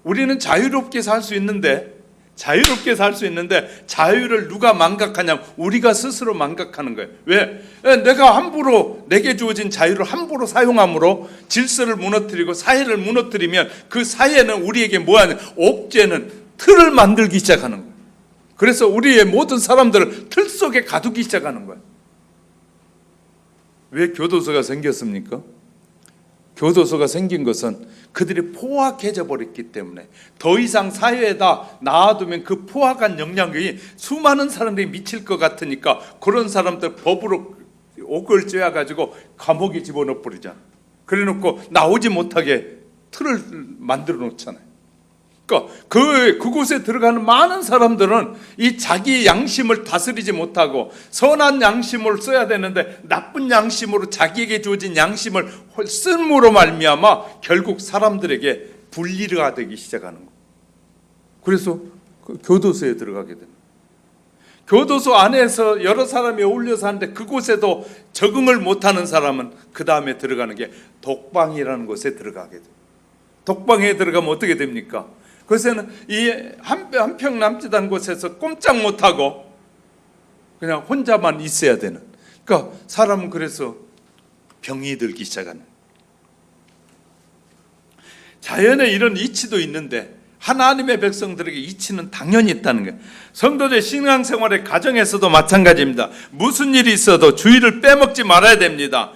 우리는 자유롭게 살 수 있는데 자유를 누가 망각하냐면 우리가 스스로 망각하는 거예요. 왜? 내가 함부로 내게 주어진 자유를 함부로 사용함으로 질서를 무너뜨리고 사회를 무너뜨리면 그 사회는 우리에게 뭐하냐? 옥죄는 틀을 만들기 시작하는 거예요. 그래서 우리의 모든 사람들을 틀 속에 가두기 시작하는 거예요. 왜 교도소가 생겼습니까? 교도소가 생긴 것은 그들이 포악해져 버렸기 때문에 더 이상 사회에다 놔두면 그 포악한 영향력이 수많은 사람들이 미칠 것 같으니까 그런 사람들 법으로 옥을 쬐어가지고 감옥에 집어넣어 버리잖아요. 그래 놓고 나오지 못하게 틀을 만들어 놓잖아요. 그러니까 그곳에 들어가는 많은 사람들은 이 자기 양심을 다스리지 못하고 선한 양심을 써야 되는데 나쁜 양심으로 자기에게 주어진 양심을 쓴으로 말미암아 결국 사람들에게 불리가 되기 시작하는 거예요. 그래서 그 교도소에 들어가게 됩니다. 교도소 안에서 여러 사람이 어울려 사는데 그곳에도 적응을 못하는 사람은 그 다음에 들어가는 게 독방이라는 곳에 들어가게 돼요. 독방에 들어가면 어떻게 됩니까? 그것에는 이 한 평 남짓 한 곳에서 꼼짝 못하고 그냥 혼자만 있어야 되는, 그러니까 사람은 그래서 병이 들기 시작하는, 자연에 이런 이치도 있는데 하나님의 백성들에게 이치는 당연히 있다는 거예요. 성도들 신앙생활의 가정에서도 마찬가지입니다. 무슨 일이 있어도 주의를 빼먹지 말아야 됩니다.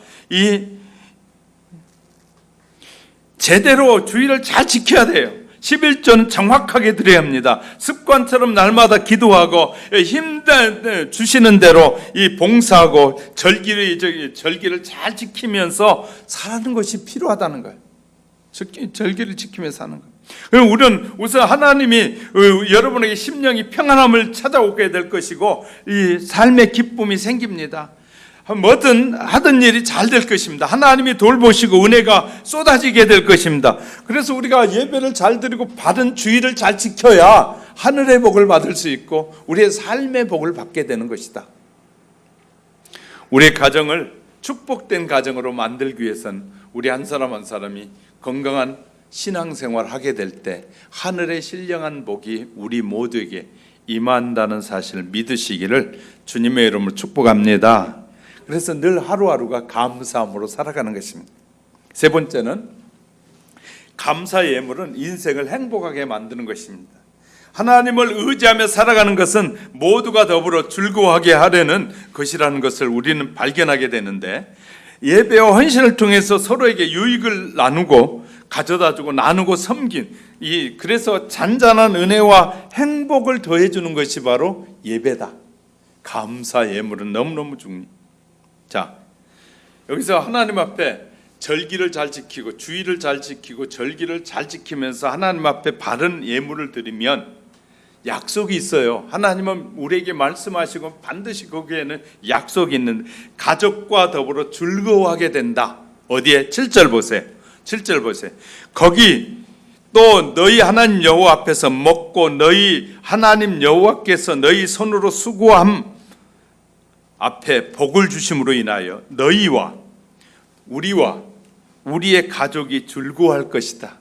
제대로 주의를 잘 지켜야 돼요. 11조는 정확하게 드려야 합니다. 습관처럼 날마다 기도하고 힘 주시는 대로 이 봉사하고 절기를 잘 지키면서 살아가는 것이 필요하다는 거예요. 절기를 지키면서 사는 거예요. 그럼 우리는 우선 하나님이 여러분에게 심령이 평안함을 찾아오게 될 것이고 이 삶의 기쁨이 생깁니다. 뭐든 하던 일이 잘 될 것입니다. 하나님이 돌보시고 은혜가 쏟아지게 될 것입니다. 그래서 우리가 예배를 잘 드리고 받은 주의를 잘 지켜야 하늘의 복을 받을 수 있고 우리의 삶의 복을 받게 되는 것이다. 우리의 가정을 축복된 가정으로 만들기 위해서는 우리 한 사람 한 사람이 건강한 신앙생활을 하게 될 때 하늘의 신령한 복이 우리 모두에게 임한다는 사실을 믿으시기를 주님의 이름으로 축복합니다. 그래서 늘 하루하루가 감사함으로 살아가는 것입니다. 세 번째는 감사 예물은 인생을 행복하게 만드는 것입니다. 하나님을 의지하며 살아가는 것은 모두가 더불어 즐거워하게 하려는 것이라는 것을 우리는 발견하게 되는데, 예배와 헌신을 통해서 서로에게 유익을 나누고 가져다주고 나누고 섬긴 그래서 잔잔한 은혜와 행복을 더해주는 것이 바로 예배다. 감사 예물은 너무너무 중요해요. 자, 여기서 하나님 앞에 절기를 잘 지키고 주의를 잘 지키고 절기를 잘 지키면서 하나님 앞에 바른 예물을 드리면 약속이 있어요. 하나님은 우리에게 말씀하시고 반드시 거기에는 약속이 있는데 가족과 더불어 즐거워하게 된다. 어디에? 7절 보세요. 7절 보세요. 거기 또 너희 하나님 여호와 앞에서 먹고 너희 하나님 여호와께서 너희 손으로 수고함 앞에 복을 주심으로 인하여 너희와 우리와 우리의 가족이 즐거워할 것이다.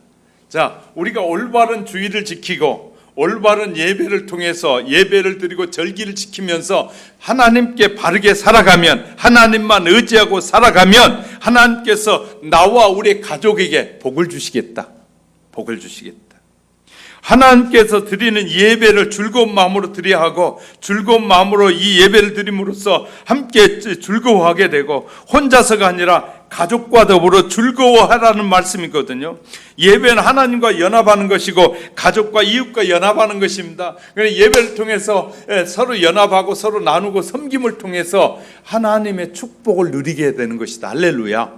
자, 우리가 올바른 주의를 지키고 올바른 예배를 통해서 예배를 드리고 절기를 지키면서 하나님께 바르게 살아가면, 하나님만 의지하고 살아가면 하나님께서 나와 우리의 가족에게 복을 주시겠다. 복을 주시겠다. 하나님께서 드리는 예배를 즐거운 마음으로 드려야 하고 즐거운 마음으로 이 예배를 드림으로써 함께 즐거워하게 되고 혼자서가 아니라 가족과 더불어 즐거워하라는 말씀이거든요. 예배는 하나님과 연합하는 것이고 가족과 이웃과 연합하는 것입니다. 예배를 통해서 서로 연합하고 서로 나누고 섬김을 통해서 하나님의 축복을 누리게 되는 것이다. 할렐루야.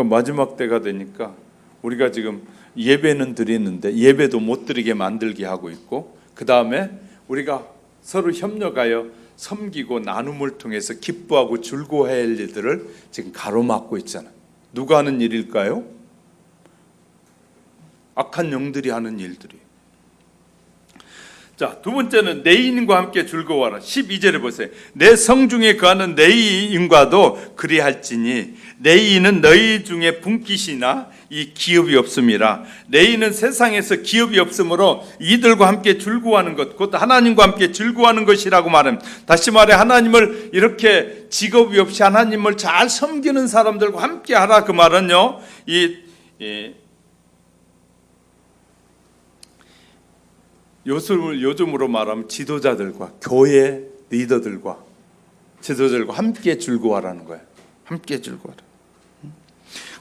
마지막 때가 되니까 우리가 지금 예배는 드리는데 예배도 못 드리게 만들게 하고 있고, 그 다음에 우리가 서로 협력하여 섬기고 나눔을 통해서 기뻐하고 즐거워해야 할 일들을 지금 가로막고 있잖아요. 누가 하는 일일까요? 악한 영들이 하는 일들이. 자, 두 번째는 내인과 함께 즐거워하라. 12절에 보세요. 내 성중에 거하는 내인과도 그리할지니 내인은 너희 중에 분깃이나 이 기업이 없음이라. 내인은 세상에서 기업이 없으므로 이들과 함께 즐거워하는 것, 곧 하나님과 함께 즐거워하는 것이라고 말합니다. 다시 말해 하나님을 이렇게 직업이 없이 하나님을 잘 섬기는 사람들과 함께 하라. 그 말은요, 요즘으로 말하면 지도자들과 교회 리더들과 지도자들과 함께 즐거워하라는 거예요. 함께 즐거워하라.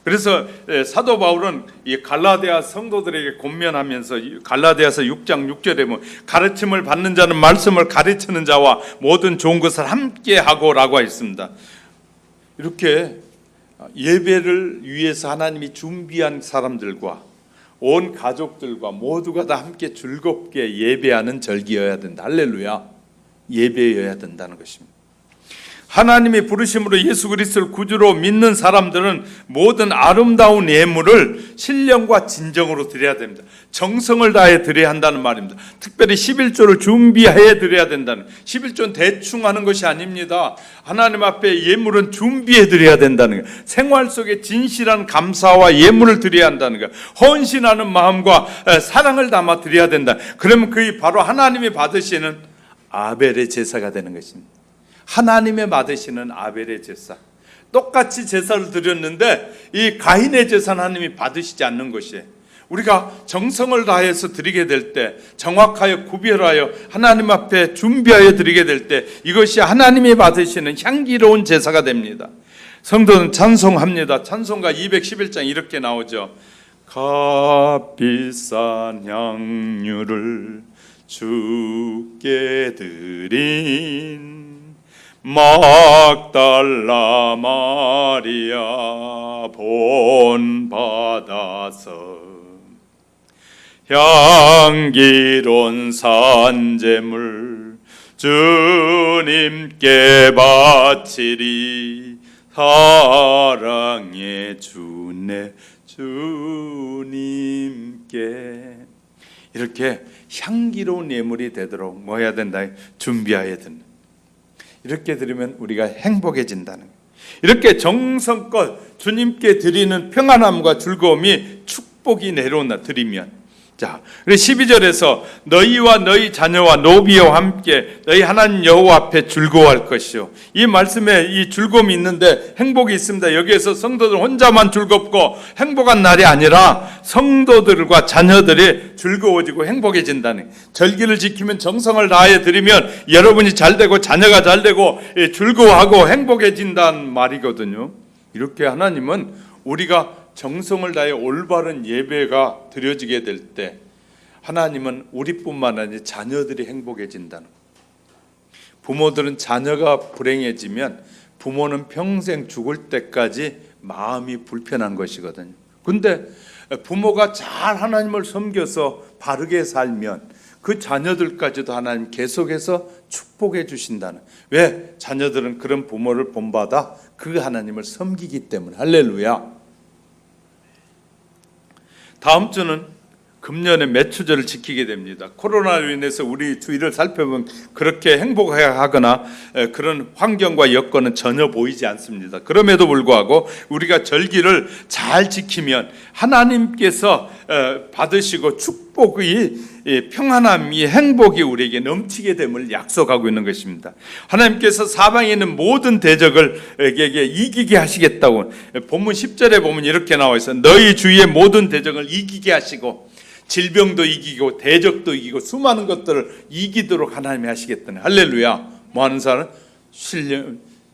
그래서 사도 바울은 이 갈라디아 성도들에게 권면하면서 갈라디아서 6장 6절에 보면 가르침을 받는 자는 말씀을 가르치는 자와 모든 좋은 것을 함께 하고라고 했습니다. 이렇게 예배를 위해서 하나님이 준비한 사람들과 온 가족들과 모두가 다 함께 즐겁게 예배하는 절기여야 된다. 할렐루야. 예배여야 된다는 것입니다. 하나님의 부르심으로 예수 그리스도를 구주로 믿는 사람들은 모든 아름다운 예물을 신령과 진정으로 드려야 됩니다. 정성을 다해 드려야 한다는 말입니다. 특별히 11조를 준비해 드려야 된다는, 11조는 대충 하는 것이 아닙니다. 하나님 앞에 예물은 준비해 드려야 된다는 거예요. 생활 속에 진실한 감사와 예물을 드려야 한다는 거예요. 헌신하는 마음과 사랑을 담아 드려야 된다. 그러면 그게 바로 하나님이 받으시는 아벨의 제사가 되는 것입니다. 하나님의 받으시는 아벨의 제사, 똑같이 제사를 드렸는데 이 가인의 제사는 하나님이 받으시지 않는 것이에요. 우리가 정성을 다해서 드리게 될 때, 정확하여 구별하여 하나님 앞에 준비하여 드리게 될 때 이것이 하나님이 받으시는 향기로운 제사가 됩니다. 성도는 찬송합니다. 찬송가 211장 이렇게 나오죠. 값비싼 향유를 주께 드린 막달라 마리아 본받아서 향기로운 산제물 주님께 바치리 사랑의 주내 주님께. 이렇게 향기로운 예물이 되도록 뭐 해야 된다? 준비해야 된다. 이렇게 드리면 우리가 행복해진다는 거예요. 이렇게 정성껏 주님께 드리는 평안함과 즐거움이 축복이 내려온다. 드리면. 자, 12절에서 너희와 너희 자녀와 노비와 함께 너희 하나님 여호와 앞에 즐거워할 것이요. 이 말씀에 이 즐거움이 있는데 행복이 있습니다. 여기에서 성도들 혼자만 즐겁고 행복한 날이 아니라 성도들과 자녀들이 즐거워지고 행복해진다는, 절기를 지키면 정성을 다해 드리면 여러분이 잘되고 자녀가 잘되고 즐거워하고 행복해진다는 말이거든요. 이렇게 하나님은 우리가 정성을 다해 올바른 예배가 드려지게 될 때 하나님은 우리뿐만 아니라 자녀들이 행복해진다는 거예요. 부모들은 자녀가 불행해지면 부모는 평생 죽을 때까지 마음이 불편한 것이거든요. 근데 부모가 잘 하나님을 섬겨서 바르게 살면 그 자녀들까지도 하나님 계속해서 축복해 주신다는. 왜? 자녀들은 그런 부모를 본받아 그 하나님을 섬기기 때문에. 할렐루야. 다음 주는 금년에 매추절을 지키게 됩니다. 코로나로 인해서 우리 주위를 살펴보면 그렇게 행복하거나 그런 환경과 여건은 전혀 보이지 않습니다. 그럼에도 불구하고 우리가 절기를 잘 지키면 하나님께서 받으시고 축복이, 평안함이, 행복이 우리에게 넘치게 됨을 약속하고 있는 것입니다. 하나님께서 사방에 있는 모든 대적을 에게 이기게 하시겠다고 본문 10절에 보면 이렇게 나와 있어요. 너희 주위의 모든 대적을 이기게 하시고 질병도 이기고 대적도 이기고 수많은 것들을 이기도록 하나님이 하시겠다네. 할렐루야. 뭐 하는 사람은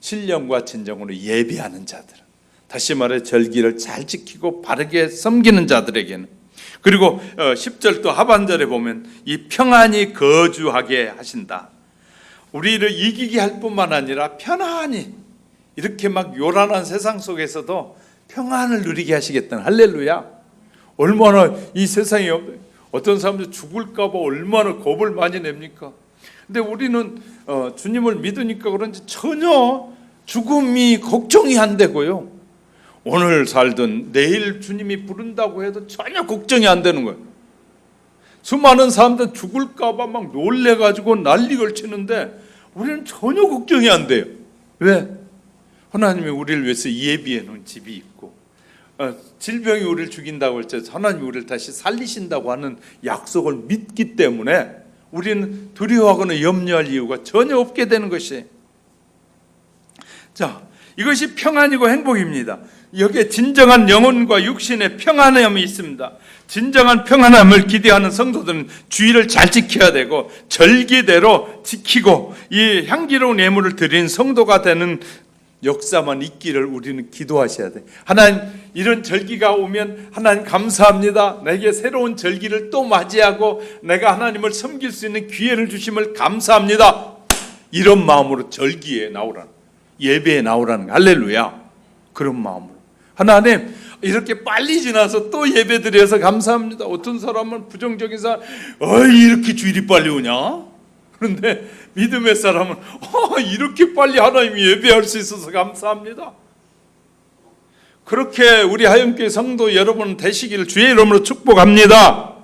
신령과 진정으로 예배하는 자들, 다시 말해 절기를 잘 지키고 바르게 섬기는 자들에게는. 그리고 10절 또 하반절에 보면 이 평안이 거주하게 하신다. 우리를 이기게 할 뿐만 아니라 편안히 이렇게 막 요란한 세상 속에서도 평안을 누리게 하시겠다는. 할렐루야. 얼마나 이 세상에 어떤 사람들 죽을까 봐 얼마나 겁을 많이 냅니까? 근데 우리는 주님을 믿으니까 그런지 전혀 죽음이 걱정이 안 되고요. 오늘 살든 내일 주님이 부른다고 해도 전혀 걱정이 안 되는 거예요. 수많은 사람들 죽을까 봐 막 놀래가지고 난리 걸치는데 우리는 전혀 걱정이 안 돼요. 왜? 하나님이 우리를 위해서 예비해 놓은 집이 있고, 질병이 우리를 죽인다고 할 때 하나님이 우리를 다시 살리신다고 하는 약속을 믿기 때문에 우리는 두려워하거나 염려할 이유가 전혀 없게 되는 것이에요. 자, 이것이 평안이고 행복입니다. 여기에 진정한 영혼과 육신의 평안함이 있습니다. 진정한 평안함을 기대하는 성도들은 주의를 잘 지켜야 되고 절기대로 지키고 이 향기로운 예물을 드리는 성도가 되는 역사만 있기를 우리는 기도하셔야 돼. 하나님, 이런 절기가 오면 하나님 감사합니다. 내게 새로운 절기를 또 맞이하고 내가 하나님을 섬길 수 있는 기회를 주심을 감사합니다. 이런 마음으로 절기에 나오라는, 예배에 나오라는 거. 할렐루야. 그런 마음으로 하나님, 이렇게 빨리 지나서 또 예배 드려서 감사합니다. 어떤 사람은 부정적인 사람, 이렇게 주일이 빨리 오냐? 그런데 믿음의 사람은 이렇게 빨리 하나님 예배할 수 있어서 감사합니다. 그렇게 우리 하영교회 성도 여러분 되시기를 주의 이름으로 축복합니다.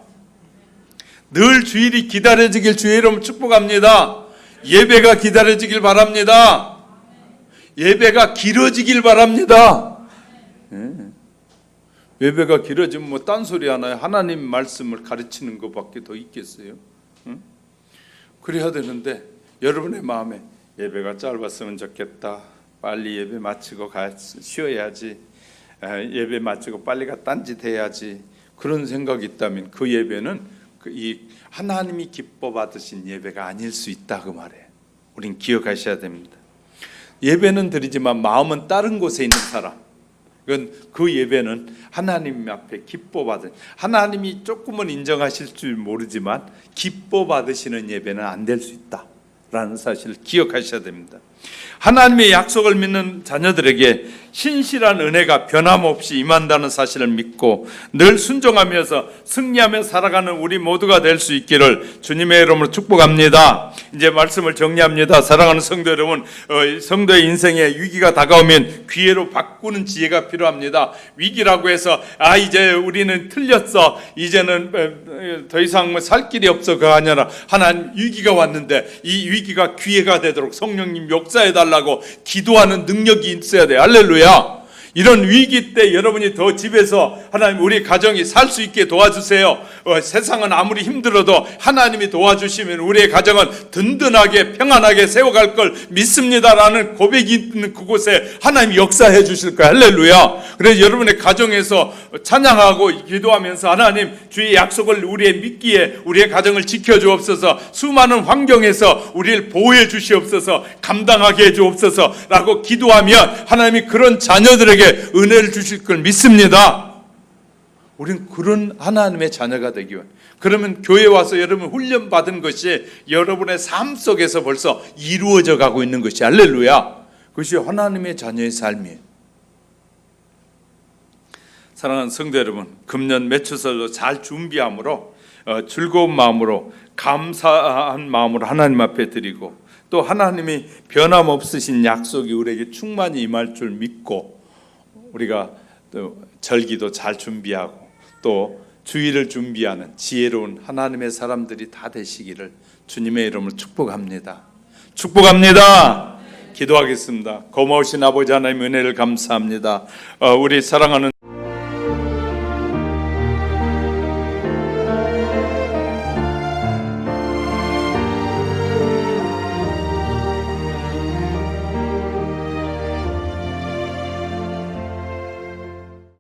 늘 주일이 기다려지길 주의 이름으로 축복합니다. 예배가 기다려지길 바랍니다. 예배가 길어지길 바랍니다. 예배가 길어지면 뭐 딴소리 하나요? 하나님 말씀을 가르치는 것밖에 더 있겠어요? 그래야 되는데 여러분의 마음에 예배가 짧았으면 좋겠다. 빨리 예배 마치고 쉬어야지. 예배 마치고 빨리 가 딴짓 해야지. 그런 생각이 있다면 그 예배는 이 하나님이 기뻐 받으신 예배가 아닐 수 있다 그 말이에요. 우린 기억하셔야 됩니다. 예배는 드리지만 마음은 다른 곳에 있는 사람, 그 예배는 하나님 앞에 기뻐 받은, 하나님이 조금은 인정하실 줄 모르지만 기뻐 받으시는 예배는 안 될 수 있다라는 사실을 기억하셔야 됩니다. 하나님의 약속을 믿는 자녀들에게 신실한 은혜가 변함없이 임한다는 사실을 믿고 늘 순종하면서 승리하며 살아가는 우리 모두가 될 수 있기를 주님의 이름으로 축복합니다. 이제 말씀을 정리합니다. 사랑하는 성도 여러분, 성도의 인생에 위기가 다가오면 기회로 바꾸는 지혜가 필요합니다. 위기라고 해서 이제 우리는 틀렸어, 이제는 더 이상 살 길이 없어, 그거 아니라 하나님 위기가 왔는데 이 위기가 기회가 되도록 성령님 역사해 달라고 기도하는 능력이 있어야 돼요. 할렐루야. 이런 위기 때 여러분이 더 집에서 하나님 우리 가정이 살 수 있게 도와주세요. 세상은 아무리 힘들어도 하나님이 도와주시면 우리의 가정은 든든하게 평안하게 세워갈 걸 믿습니다라는 고백이 있는 그곳에 하나님이 역사해 주실 거예요. 할렐루야. 그래서 여러분의 가정에서 찬양하고 기도하면서 하나님 주의 약속을 우리의 믿기에 우리의 가정을 지켜주옵소서, 수많은 환경에서 우리를 보호해 주시옵소서, 감당하게 해주옵소서 라고 기도하면 하나님이 그런 자녀들에게 은혜를 주실 걸 믿습니다. 우리는 그런 하나님의 자녀가 되기 위해, 그러면 교회 와서 여러분 훈련 받은 것이 여러분의 삶 속에서 벌써 이루어져 가고 있는 것이, 할렐루야, 그것이 하나님의 자녀의 삶이에요. 사랑하는 성도 여러분, 금년 매추설로 잘 준비함으로 즐거운 마음으로 감사한 마음으로 하나님 앞에 드리고 또 하나님이 변함없으신 약속이 우리에게 충만히 임할 줄 믿고 우리가 또 절기도 잘 준비하고 또 주일을 준비하는 지혜로운 하나님의 사람들이 다 되시기를 주님의 이름으로 축복합니다. 축복합니다. 기도하겠습니다. 고마우신 아버지 하나님 은혜를 감사합니다. 우리 사랑하는